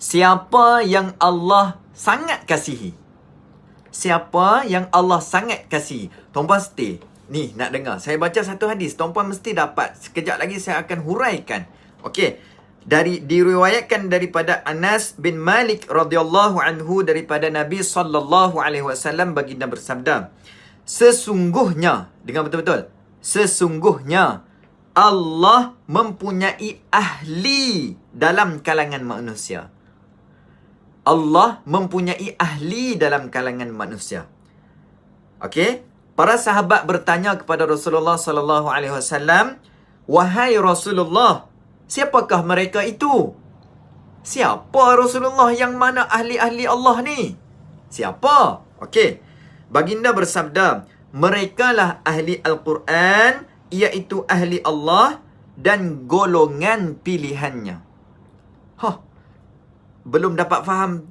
Siapa yang Allah sangat kasihi? Siapa yang Allah sangat kasihi? Tuan-puan stay. Ni, nak dengar. Saya baca satu hadis. Tuan-puan mesti dapat. Sekejap lagi saya akan huraikan. Okey. Diriwayatkan daripada Anas bin Malik radhiyallahu anhu daripada Nabi sallallahu alaihi wasallam, baginda bersabda, sesungguhnya, dengar betul-betul, sesungguhnya Allah mempunyai ahli dalam kalangan manusia. Allah mempunyai ahli dalam kalangan manusia. Okey, para sahabat bertanya kepada Rasulullah sallallahu alaihi wasallam, "Wahai Rasulullah, siapakah mereka itu?" Siapa Rasulullah yang mana ahli-ahli Allah ni? Siapa? Okey. Baginda bersabda, merekalah ahli Al-Quran, iaitu ahli Allah dan golongan pilihannya. Belum dapat faham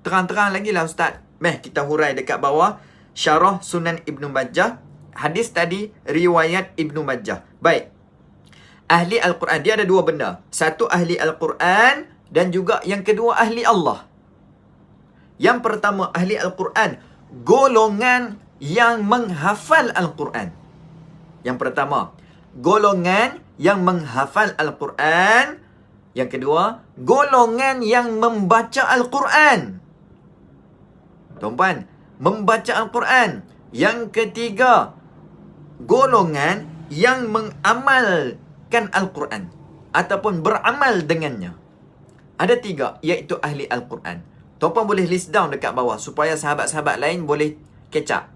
terang-terang lagi lah Ustaz. Meh, kita hurai dekat bawah. Syarah Sunan Ibnu Majah. Hadis tadi riwayat Ibnu Majah. Baik. Ahli Al-Quran, dia ada dua benda. Satu ahli Al-Quran dan juga yang kedua ahli Allah. Yang pertama ahli Al-Quran, golongan yang menghafal Al-Quran. Yang pertama, golongan yang menghafal Al-Quran. Yang kedua, golongan yang membaca Al-Quran. Tuan-puan, membaca Al-Quran. Yang ketiga, golongan yang mengamalkan Al-Quran ataupun beramal dengannya. Ada tiga, iaitu ahli Al-Quran. Tuan-puan boleh list down dekat bawah supaya sahabat-sahabat lain boleh catch up.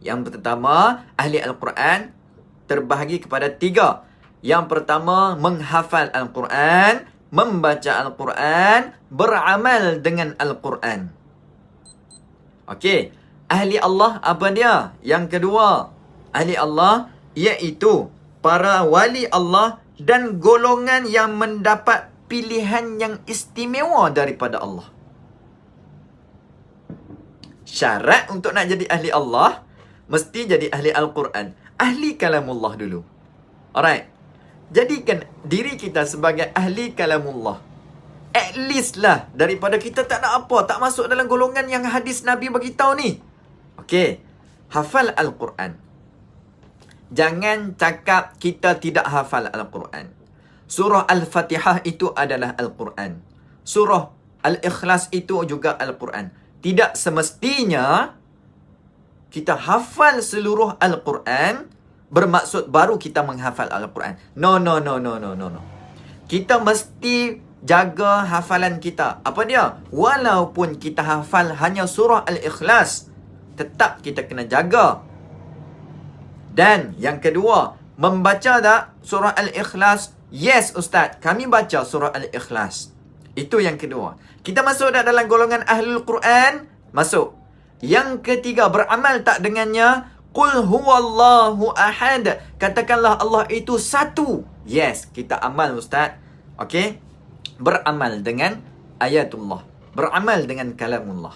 Yang pertama, ahli Al-Quran terbahagi kepada tiga. Yang pertama, menghafal Al-Quran, membaca Al-Quran, beramal dengan Al-Quran. Okey, ahli Allah apa dia? Yang kedua, ahli Allah iaitu para wali Allah dan golongan yang mendapat pilihan yang istimewa daripada Allah. Syarat untuk nak jadi ahli Allah, mesti jadi ahli Al-Quran. Ahli kalamullah dulu. Alright. Jadikan diri kita sebagai ahli kalamullah. At least lah, daripada kita tak ada apa, tak masuk dalam golongan yang hadis Nabi beritahu ni. Okey, hafal Al-Quran. Jangan cakap kita tidak hafal Al-Quran. Surah Al-Fatihah itu adalah Al-Quran. Surah Al-Ikhlas itu juga Al-Quran. Tidak semestinya kita hafal seluruh Al-Quran bermaksud baru kita menghafal Al-Quran. No. Kita mesti jaga hafalan kita. Apa dia? Walaupun kita hafal hanya surah Al-Ikhlas, tetap kita kena jaga. Dan yang kedua, membaca tak surah Al-Ikhlas? Yes Ustaz, kami baca surah Al-Ikhlas. Itu yang kedua. Kita masuk tak dalam golongan Ahlul Quran? Masuk. Yang ketiga, beramal tak dengannya? Qul huwallahu ahad. Katakanlah Allah itu satu. Yes, kita amal Ustaz. Okey. Beramal dengan ayatullah. Beramal dengan kalamullah.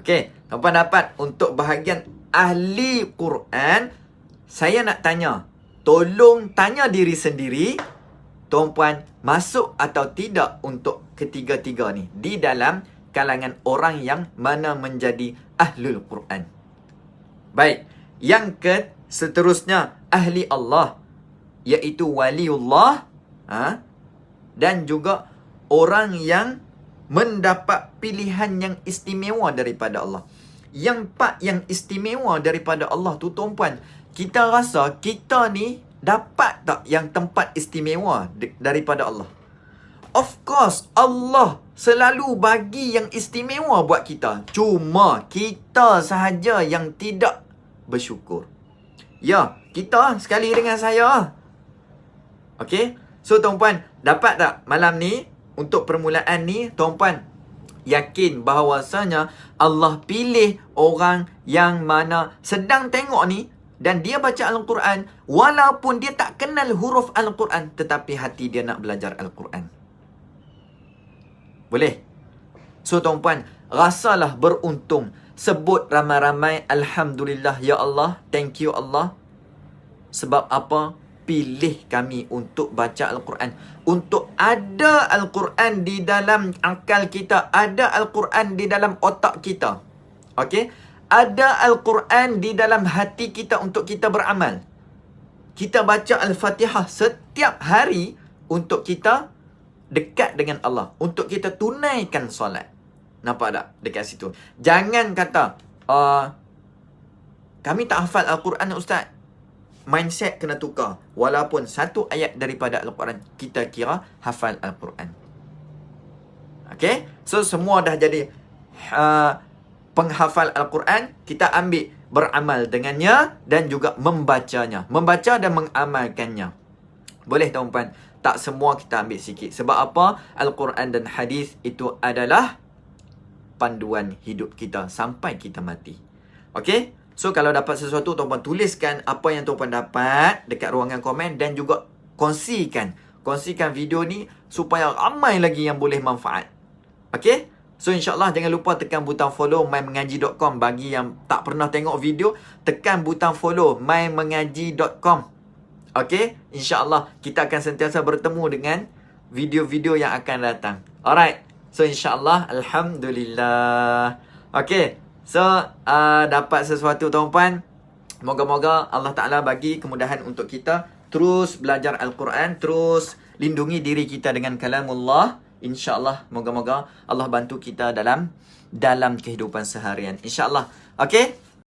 Okey. Tuan-puan dapat untuk bahagian ahli Quran, saya nak tanya. Tolong tanya diri sendiri. Tuan-puan masuk atau tidak untuk ketiga-tiga ni di dalam kalangan orang yang mana menjadi ahlul Quran. Baik. Yang seterusnya, ahli Allah, iaitu waliullah, dan juga orang yang mendapat pilihan yang istimewa daripada Allah. Yang empat yang istimewa daripada Allah tu, tuan-puan, kita rasa kita ni dapat tak yang tempat istimewa daripada Allah? Of course, Allah selalu bagi yang istimewa buat kita. Cuma kita sahaja yang tidak bersyukur. Ya, kita sekali dengan saya. Okey. So tuan-puan, dapat tak malam ni untuk permulaan ni, tuan-puan yakin bahawasanya Allah pilih orang yang mana sedang tengok ni dan dia baca Al-Quran, walaupun dia tak kenal huruf Al-Quran, tetapi hati dia nak belajar Al-Quran. Boleh? So tuan-puan, rasalah beruntung. Sebut ramai-ramai Alhamdulillah ya Allah, thank you Allah. Sebab apa? pilih kami untuk baca Al-Quran. Untuk ada Al-Quran di dalam akal kita. Ada Al-Quran di dalam otak kita. Okey? Ada Al-Quran di dalam hati kita untuk kita beramal. Kita baca Al-Fatihah setiap hari untuk kita dekat dengan Allah. Untuk kita tunaikan solat. Nampak tak? Dekat situ. Jangan kata, kami tak hafal Al-Quran, Ustaz. Mindset kena tukar. Walaupun satu ayat daripada Al-Quran, kita kira hafal Al-Quran. Okay? So, semua dah jadi penghafal Al-Quran. Kita ambil beramal dengannya dan juga membacanya. Membaca dan mengamalkannya. Boleh tuan-puan? Tak semua kita ambil sikit. Sebab apa? Al-Quran dan hadis itu adalah panduan hidup kita sampai kita mati. Okay? So, kalau dapat sesuatu, tuan-puan tuliskan apa yang tuan-puan dapat dekat ruangan komen dan juga kongsikan. Kongsikan video ni supaya ramai lagi yang boleh manfaat. Okay? So, insyaAllah jangan lupa tekan butang follow mymengaji.com. Bagi yang tak pernah tengok video, tekan butang follow mymengaji.com. Okay? InsyaAllah kita akan sentiasa bertemu dengan video-video yang akan datang. Alright. So, insyaAllah, Alhamdulillah. Okay. So, dapat sesuatu tuan-puan. Moga-moga Allah Ta'ala bagi kemudahan untuk kita terus belajar Al-Quran, terus lindungi diri kita dengan kalamullah. InsyaAllah, moga-moga Allah bantu kita dalam kehidupan seharian. InsyaAllah. Okay?